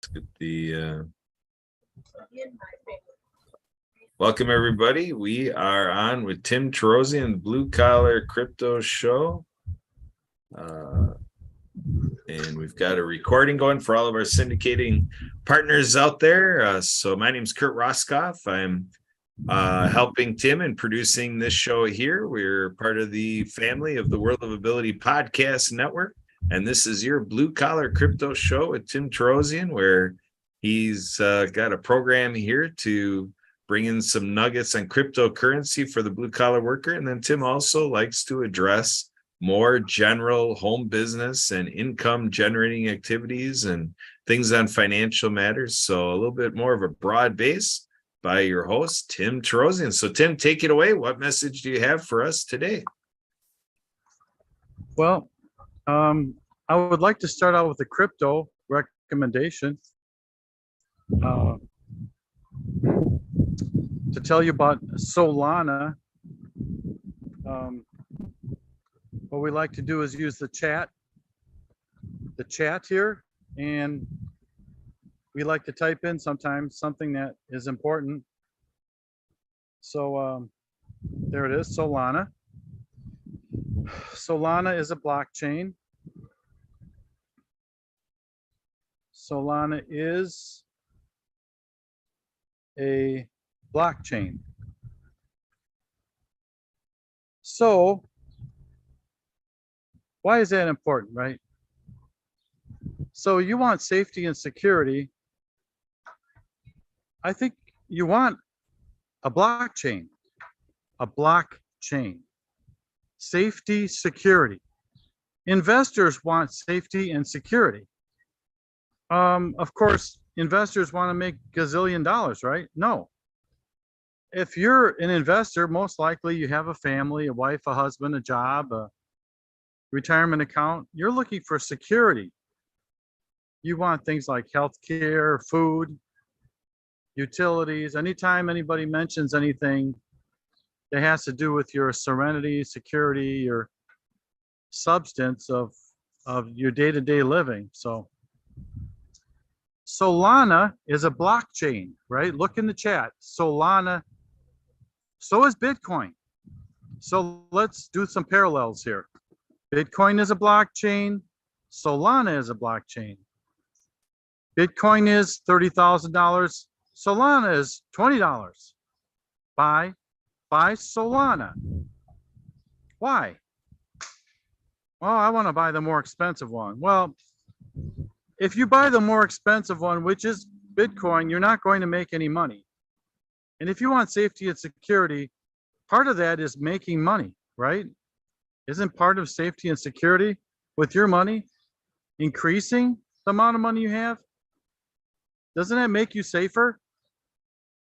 Get welcome everybody. We are on with Tim Tarosian, the Blue Collar Crypto Show. And we've got a recording going for all of our syndicating partners out there. So my name is Kurt Roskoff. I'm helping Tim in producing this show here. We're part of the family of the World of Ability Podcast Network. And this is your Blue Collar Crypto Show with Tim Tarosian, where he's got a program here to bring in some nuggets on cryptocurrency for the blue collar worker. And then Tim also likes to address more general home business and income generating activities and things on financial matters. So a little bit more of a broad base by your host, Tim Tarosian. So Tim, take it away. What message do you have for us today? Well, I would like to start out with a crypto recommendation to tell you about Solana. What we like to do is use the chat here, and we like to type in sometimes something that is important. So there it is, Solana. Solana is a blockchain. Solana is a blockchain. So why is that important, right? So you want safety and security. I think you want a blockchain. Safety, security. Investors want safety and security. Of course, investors want to make gazillion dollars, right? No. If you're an investor, most likely you have a family, a wife, a husband, a job, a retirement account. You're looking for security. You want things like healthcare, food, utilities. Anytime anybody mentions anything that has to do with your serenity, security, your substance of your day-to-day living. So Solana is a blockchain, right? Look in the chat. Solana. So is Bitcoin. So let's do some parallels here. Bitcoin is a blockchain. Solana is a blockchain. Bitcoin is $30,000. Solana is $20. Buy Solana. Why? Well, I want to buy the more expensive one. Well, if you buy the more expensive one, which is Bitcoin, you're not going to make any money. And if you want safety and security, part of that is making money, right? Isn't part of safety and security with your money increasing the amount of money you have? Doesn't that make you safer?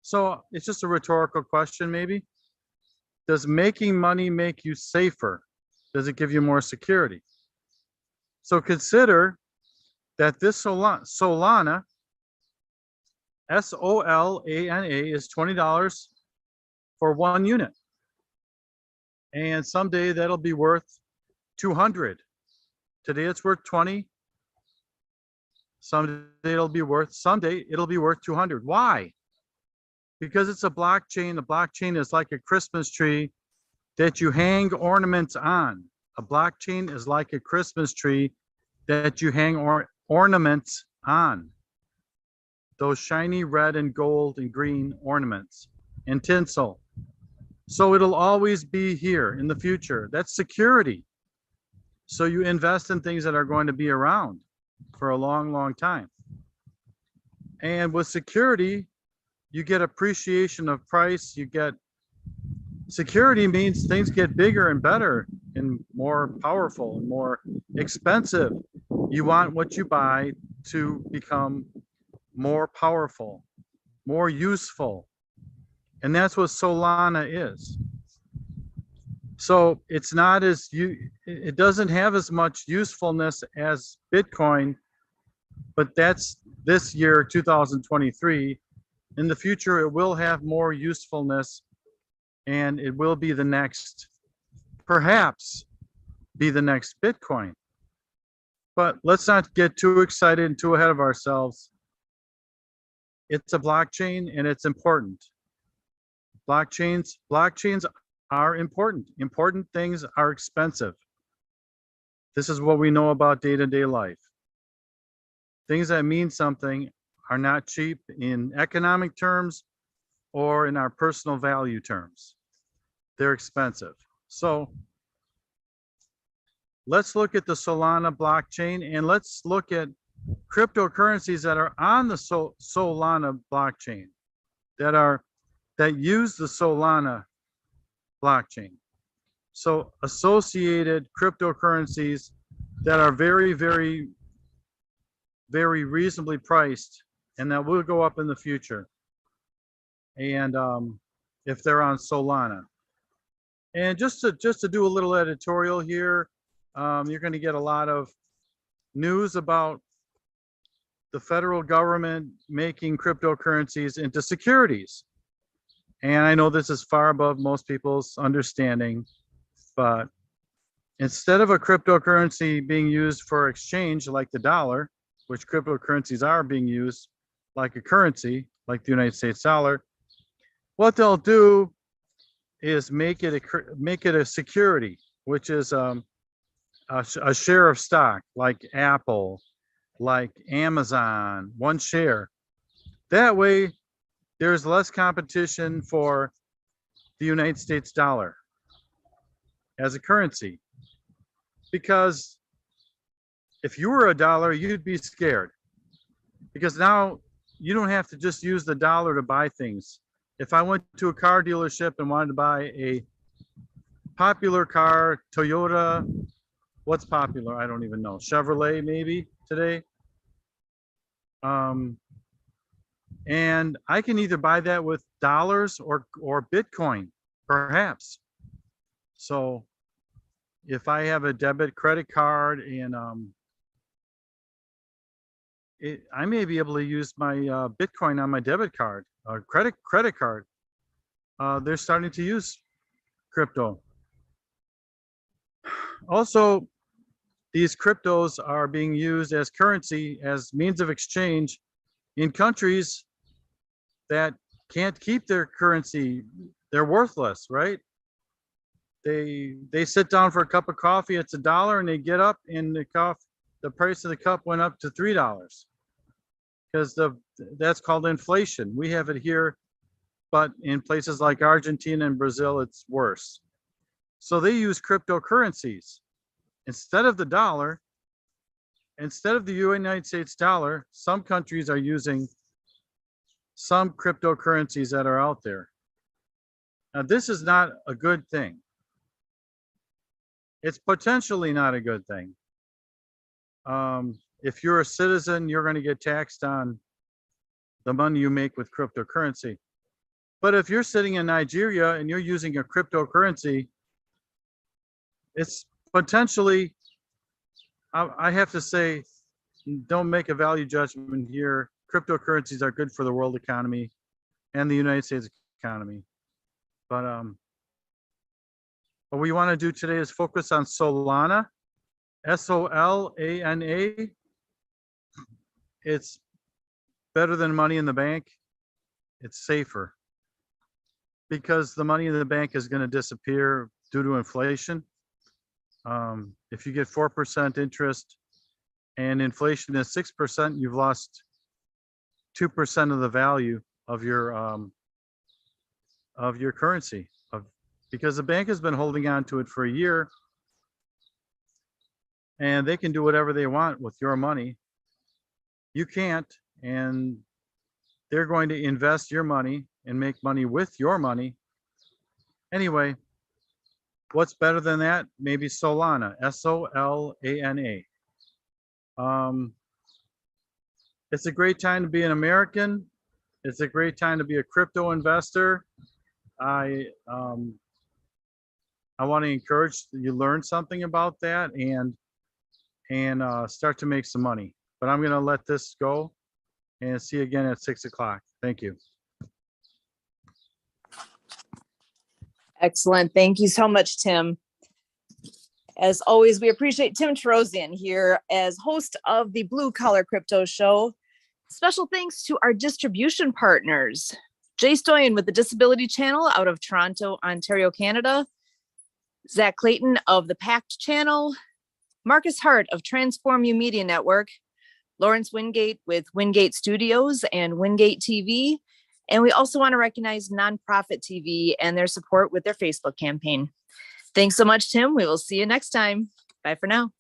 So it's just a rhetorical question, maybe. Does making money make you safer? Does it give you more security? So consider that this Solana, Solana, is $20 for 1 unit. And someday that'll be worth 200. Today it's worth 20. Someday it'll be worth 200. Why? Because it's a blockchain. The blockchain is like a Christmas tree that you hang ornaments on. A blockchain is like a Christmas tree that you hang ornaments on. Those shiny red and gold and green ornaments and tinsel. So it'll always be here in the future. That's security. So you invest in things that are going to be around for a long, long time. And with security, you get appreciation of price. You get security means things get bigger and better and more powerful and more expensive. You want what you buy to become more powerful, more useful. And that's what Solana is. So it's not as it doesn't have as much usefulness as Bitcoin, but that's this year, 2023. In the future, it will have more usefulness, and it will be the next, perhaps be the next Bitcoin. But let's not get too excited and too ahead of ourselves. it's a blockchain and it's important. Blockchains are important. Important things are expensive. This is what we know about day-to-day life. Things that mean something are not cheap in economic terms or in our personal value terms. They're expensive. So let's look at the Solana blockchain and let's look at cryptocurrencies that are on the Solana blockchain that use the Solana blockchain. So associated cryptocurrencies that are very, very, very reasonably priced and that will go up in the future. And if they're on Solana. And just to do a little editorial here, you're going to get a lot of news about the federal government making cryptocurrencies into securities. And I know this is far above most people's understanding, but instead of a cryptocurrency being used for exchange like the dollar, which cryptocurrencies are being used like a currency, like the United States dollar, what they'll do is make it a security, which is a share of stock, like Apple, like Amazon, one share. That way, there's less competition for the United States dollar as a currency. Because if you were a dollar, you'd be scared. Because now you don't have to just use the dollar to buy things. If I went to a car dealership and wanted to buy a popular car, Toyota, what's popular? I don't even know. Chevrolet maybe today. And I can either buy that with dollars or Bitcoin, perhaps. So if I have a debit credit card and I may be able to use my Bitcoin on my debit card, credit card. They're starting to use crypto. Also, these cryptos are being used as currency, as means of exchange in countries that can't keep their currency. They're worthless, right? They sit down for a cup of coffee, it's $1, and they get up and the price of the cup went up to $3 because that's called inflation. We have it here, but in places like Argentina and Brazil, it's worse. So they use cryptocurrencies. Instead of the dollar, instead of the United States dollar, some countries are using some cryptocurrencies that are out there. Now, this is not a good thing. It's potentially not a good thing. If you're a citizen, you're going to get taxed on the money you make with cryptocurrency. But if you're sitting in Nigeria and you're using a cryptocurrency, it's potentially, I have to say, don't make a value judgment here. Cryptocurrencies are good for the world economy and the United States economy. But what we want to do today is focus on Solana, SOLANA. It's better than money in the bank. It's safer because the money in the bank is going to disappear due to inflation. If you get 4% interest and inflation is 6%, you've lost 2% of the value of your currency, because the bank has been holding on to it for a year, and they can do whatever they want with your money. You can't, and they're going to invest your money and make money with your money. Anyway, what's better than that? Maybe Solana, SOLANA. It's a great time to be an American. It's a great time to be a crypto investor. I want to encourage you learn something about that and start to make some money. But I'm going to let this go and see you again at 6 o'clock. Thank you. Excellent. Thank you so much, Tim. As always, we appreciate Tim Tarosian here as host of the Blue Collar Crypto Show. Special thanks to our distribution partners, Jay Stoyan with the Disability Channel out of Toronto, Ontario, Canada, Zach Clayton of the Pact Channel, Marcus Hart of Transform You Media Network, Lawrence Wingate with Wingate Studios and Wingate TV. And we also want to recognize Nonprofit TV and their support with their Facebook campaign. Thanks so much, Tim. We will see you next time. Bye for now.